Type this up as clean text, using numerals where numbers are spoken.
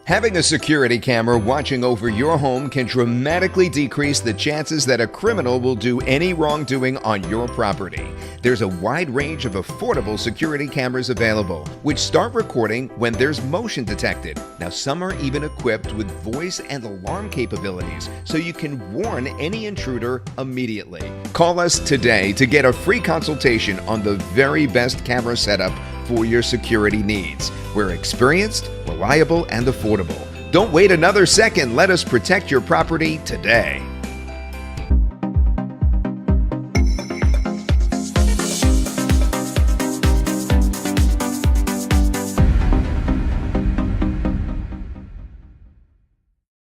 Having a security camera watching over your home can dramatically decrease the chances that a criminal will do any wrongdoing on your property. There's a wide range of affordable security cameras available, which start recording when there's motion detected. Now, some are even equipped with voice and alarm capabilities, so you can warn any intruder immediately. Call us today to get a free consultation on the very best camera setup for your security needs. We're experienced, reliable, and affordable. Don't wait another second. Let us protect your property today.